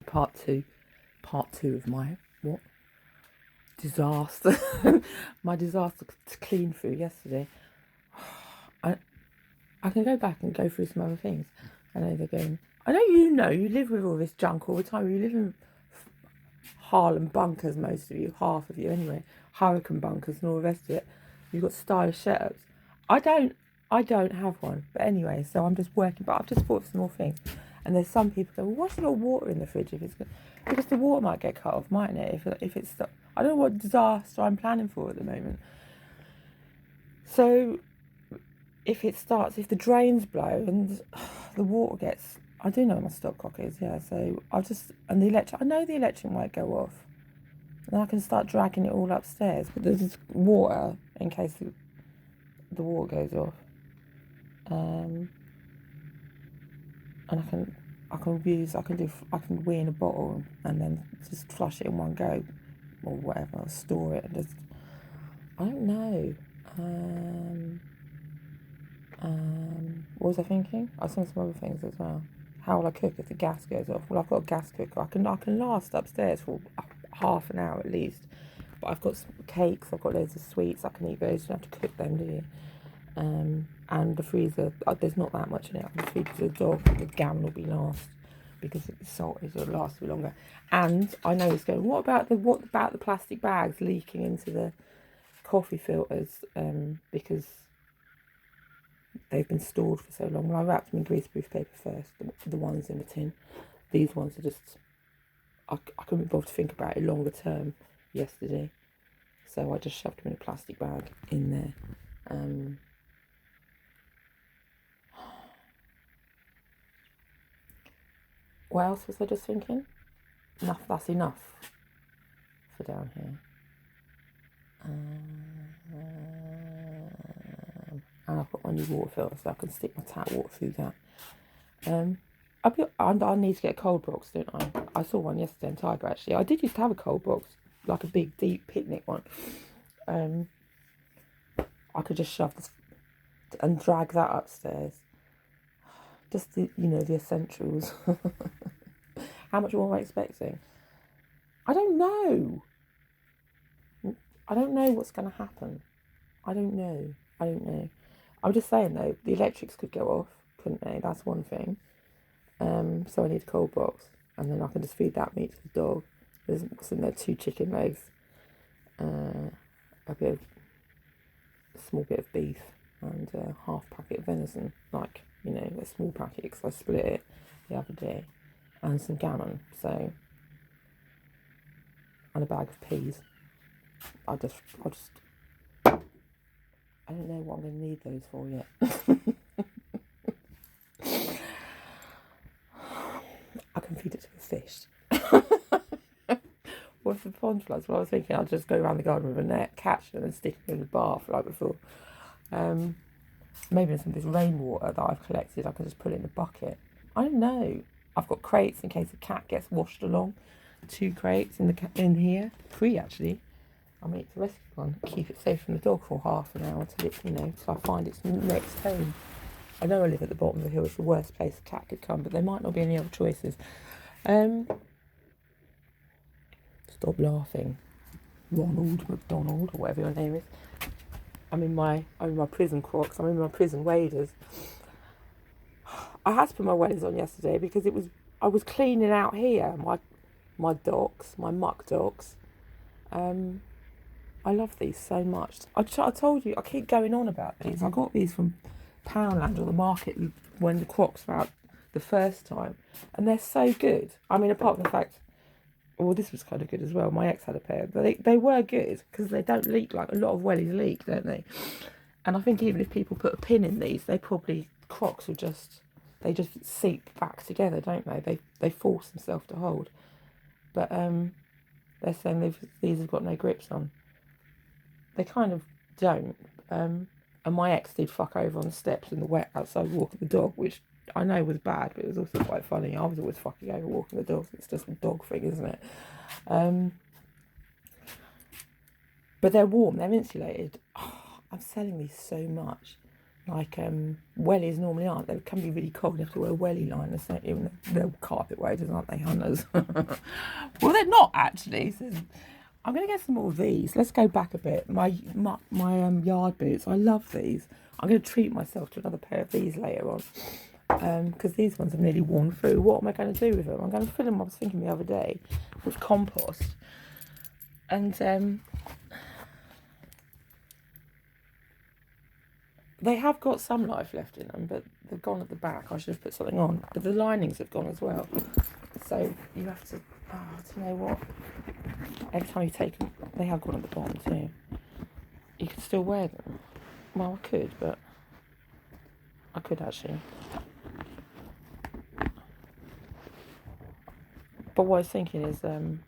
part two of my disaster. My disaster to clean through yesterday. I can go back and go through some other things. I know you live with all this junk all the time. You live in Harlem bunkers, most of you, half of you anyway, hurricane bunkers and all the rest of it. You've got stylish setups. I don't have one, but anyway, so I'm just working, but I've just bought some more things. And there's some people go, well, what's got water in the fridge if it's good? Because the water might get cut off, mightn't it? If it's, I don't know what disaster I'm planning for at the moment. So if the drains blow and the water gets, I do know where my stopcock is, yeah. So I know the electric might go off, and I can start dragging it all upstairs. But there's water in case the water goes off, and I can wee in a bottle and then just flush it in one go, or whatever. I'll store it and just, I don't know. What was I thinking? I was thinking some other things as well. How will I cook if the gas goes off? Well, I've got a gas cooker. I can last upstairs for half an hour at least. But I've got some cakes. I've got loads of sweets. I can eat those. You don't have to cook them, do you? And the freezer, there's not that much in it. I can feed it to the dog. The gammon will be last because it's salty, so it'll last a bit longer. And I know it's going, what about the plastic bags leaking into the coffee filters? Because they've been stored for so long. Well, I wrapped them in greaseproof paper first, the ones in the tin. These ones are just, I couldn't be bothered to think about it longer term yesterday. So I just shoved them in a plastic bag in there. What else was I just thinking? That's enough for down here. And I've got my new water filter, so I can stick my tap water through that. I need to get a cold box, don't I? I saw one yesterday in Tiger, actually. I did used to have a cold box, like a big, deep picnic one. I could just shove this and drag that upstairs. Just the essentials. How much more am I expecting? I don't know. I don't know what's going to happen. I don't know. I'm just saying though, the electrics could go off, couldn't they? That's one thing. So I need a cold box, and then I can just feed that meat to the dog. There's in there 2 chicken legs, a small bit of beef, and a half packet of venison, like, a small packet, because I split it the other day, and some gammon, and a bag of peas. I don't know what I'm going to need those for yet. I can feed it to a fish. What if the pond floods? Well, I was thinking I'll just go around the garden with a net, catch them and stick them in the bath like before. Maybe some of this rainwater that I've collected, I can just put it in a bucket. I don't know. I've got crates in case a cat gets washed along. 2 crates in here. 3 actually. I may need to rescue one. Keep it safe from the dog for half an hour till I find its next home. I know I live at the bottom of the hill. It's the worst place a cat could come, but there might not be any other choices. Stop laughing, Ronald McDonald, or whatever your name is. I'm in my prison Crocs. I'm in my prison waders. I had to put my waders on yesterday because I was cleaning out here my docks, my muck docks. I love these so much. I told you, I keep going on about these. I got these from Poundland or the market when the Crocs were out the first time, and they're so good. I mean, apart from the fact, well, this was kind of good as well. My ex had a pair, but they were good because they don't leak like a lot of wellies leak, don't they? And I think even if people put a pin in these, Crocs will just seep back together, don't they? They force themselves to hold. But they're saying these have got no grips on. They kind of don't. And my ex did fuck over on the steps in the wet outside walking the dog, which I know was bad, but it was also quite funny. I was always fucking over walking the dog. It's just a dog thing, isn't it? But they're warm. They're insulated. Oh, I'm selling these so much. like wellies normally aren't. They can be really cold. You have to wear welly liners, don't you? And they're carpet waders, aren't they, hunters? Well, they're not actually. So I'm going to get some more of these. Let's go back a bit. My yard boots. I love these. I'm going to treat myself to another pair of these later on. Because these ones have nearly worn through. What am I going to do with them? I'm going to fill them, I was thinking the other day, with compost. And they have got some life left in them, but they've gone at the back. I should have put something on. But the linings have gone as well. So you have to, do you know what? Every time you take them, they have gone at the bottom too. You can still wear them. Well, I could, but I could actually. But what I was thinking is, I'm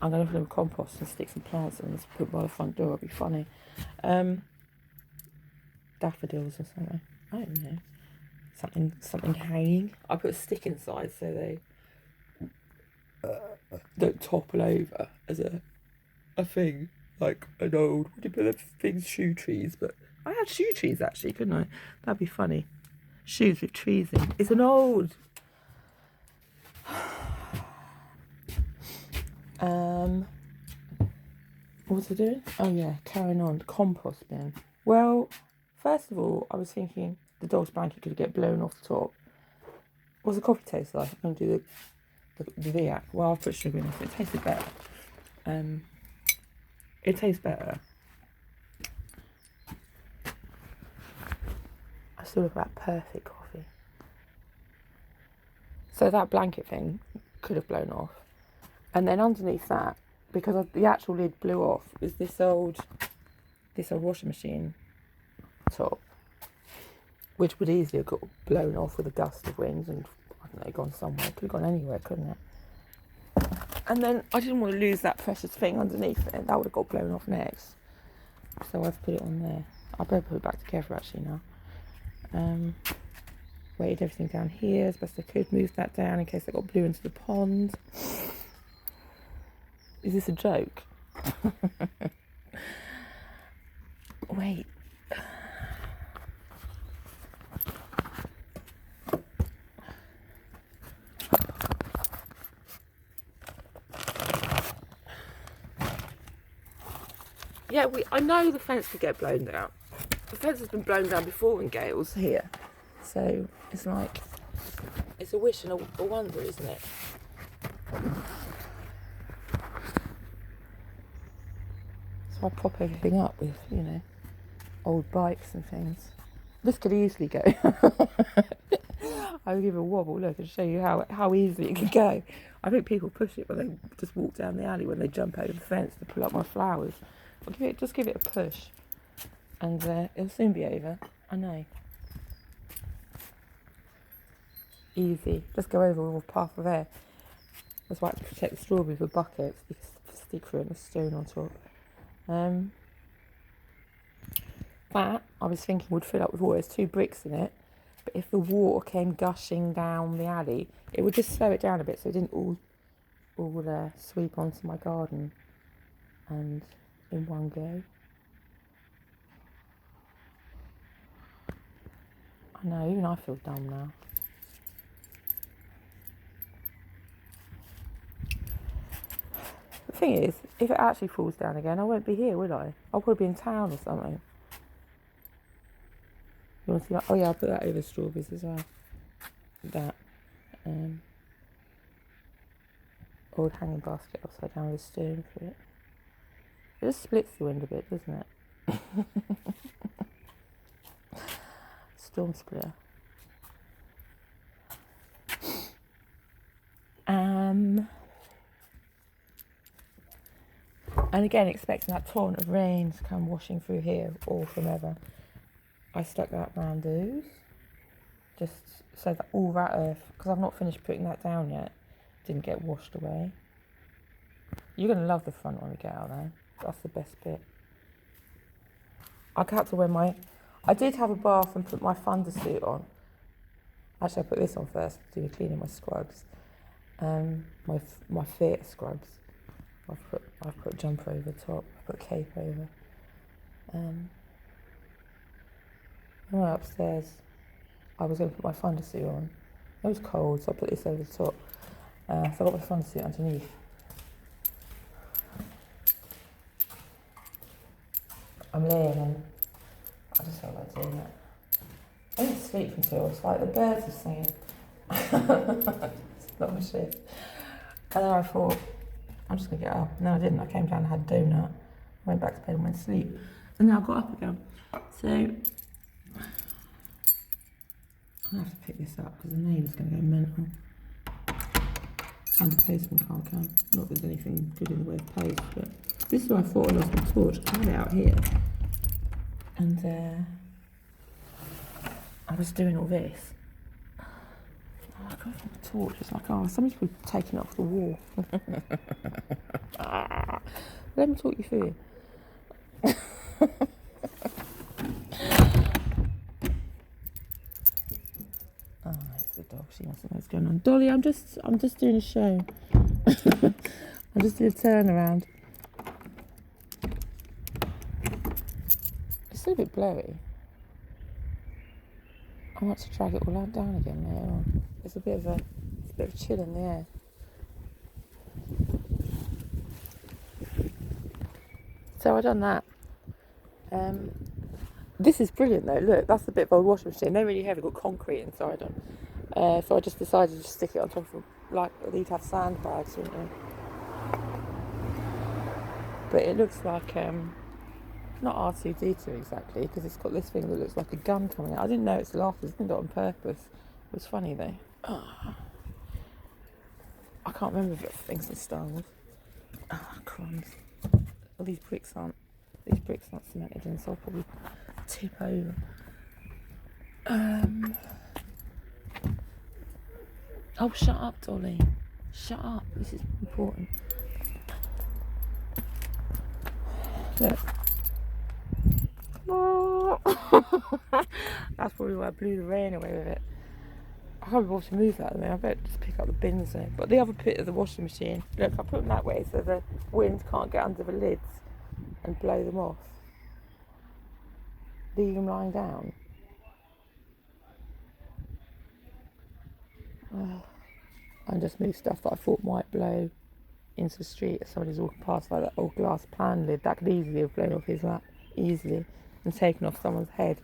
going to fill them with compost and stick some plants in and put by the front door. It'd be funny. Daffodils or something. I don't know. Something hanging. I put a stick inside so they don't topple over as a thing. Like an old, what do you put the things, shoe trees? But I had shoe trees actually, couldn't I? That'd be funny. Shoes with trees in. It's an old. What was I doing? Oh yeah, carrying on. Compost bin. Well, first of all, I was thinking the dog's blanket could get blown off the top. What's the coffee taste like? I'm going to do the Viac. Well, I've put sugar in it. It tasted better. It tastes better. I still look like perfect coffee. So that blanket thing could have blown off. And then underneath that, because the actual lid blew off, is this old washing machine top, which would easily have got blown off with a gust of wind and, I don't know, gone somewhere. It could have gone anywhere, couldn't it? And then I didn't want to lose that precious thing underneath it. That would have got blown off next. So I've put it on there. I better put it back together actually now. Weighted everything down here as best I could. Moved that down in case I got blew into the pond. Is this a joke? Wait. Yeah, I know the fence could get blown down. The fence has been blown down before in gales here. So it's like, it's a wish and a wonder, isn't it? So I prop everything up with, old bikes and things. This could easily go. I'll give it a wobble, look, and show you how easily it could go. I think people push it when they just walk down the alley, when they jump over the fence to pull up my flowers. Just give it a push, and it'll soon be over. I know. Easy. Just go over with a path of air. That's why I have to protect the strawberries with buckets, because the stick through it and the stone on top. That, I was thinking, would fill up with water. There's 2 bricks in it, but if the water came gushing down the alley, it would just slow it down a bit so it didn't all sweep onto my garden and in one go. I know, even I feel dumb now. The thing is, if it actually falls down again, I won't be here, will I? I'll probably be in town or something. You want to see that? Oh yeah, I'll put that over strawberries as well. That old hanging basket upside down with a stone through it. It just splits the wind a bit, doesn't it? Storm splitter. And again, expecting that torrent of rain to come washing through here all from ever. I stuck that round those, just so that all that earth, because I've not finished putting that down yet, didn't get washed away. You're going to love the front when we get out there. That's the best bit. I had to wear I did have a bath and put my thunder suit on. Actually, I put this on first to do cleaning my scrubs. My fit scrubs. I've put a jumper over the top. I put a cape over. I went upstairs. I was going to put my thunder suit on. It was cold, so I put this over the top. So I got my thunder suit underneath. I'm laying in. I just felt like doing it. I didn't sleep until it's like the birds are singing. It's not my shift. And then I thought, I'm just going to get up. And then I didn't. I came down and had a donut. Went back to bed and went to sleep. And then I got up again. So I'm going to have to pick this up because the neighbour's going to go mental. And the postman can't come. Not that there's anything good in the way of post, but this is why I thought I lost my torch. I had it out here. And I was doing all this. Oh, I can't find the torch. It's like, oh, somebody's probably taken it off the wall. Let me talk you through it. Oh, it's the dog. She wants to know what's going on. Dolly, I'm just doing a show. I'm just doing a turnaround. It's still a bit blurry. I want to drag it all out down again later on. There's a bit of a chill in the air. So I've done that. This is brilliant though. Look, that's a bit of old washing machine. They're really heavy, got concrete inside them. So I just decided to stick it on top of, like, they'd have sandbags, wouldn't they? But it looks like not R2D2 exactly, because it's got this thing that looks like a gun coming out. I didn't know it's laughter. I didn't do it on purpose. It was funny though. Oh. I can't remember if it thinks in Star Wars. Oh, crumbs. Well, these bricks aren't cemented in, so I'll probably tip over. Oh, shut up, Dolly. Shut up. This is important. Look. That's probably why I blew the rain away with it. I can't be bothered to move that. I mean, I better just pick up the bins there. But the other bit of the washing machine, look, I put them that way so the wind can't get under the lids and blow them off. Leave them lying down. And just move stuff that I thought might blow into the street if somebody's walking past, like that old glass pan lid. That could easily have blown off his lap, easily, and taken off someone's head.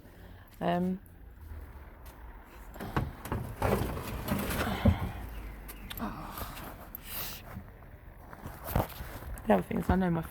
The other thing is, I know my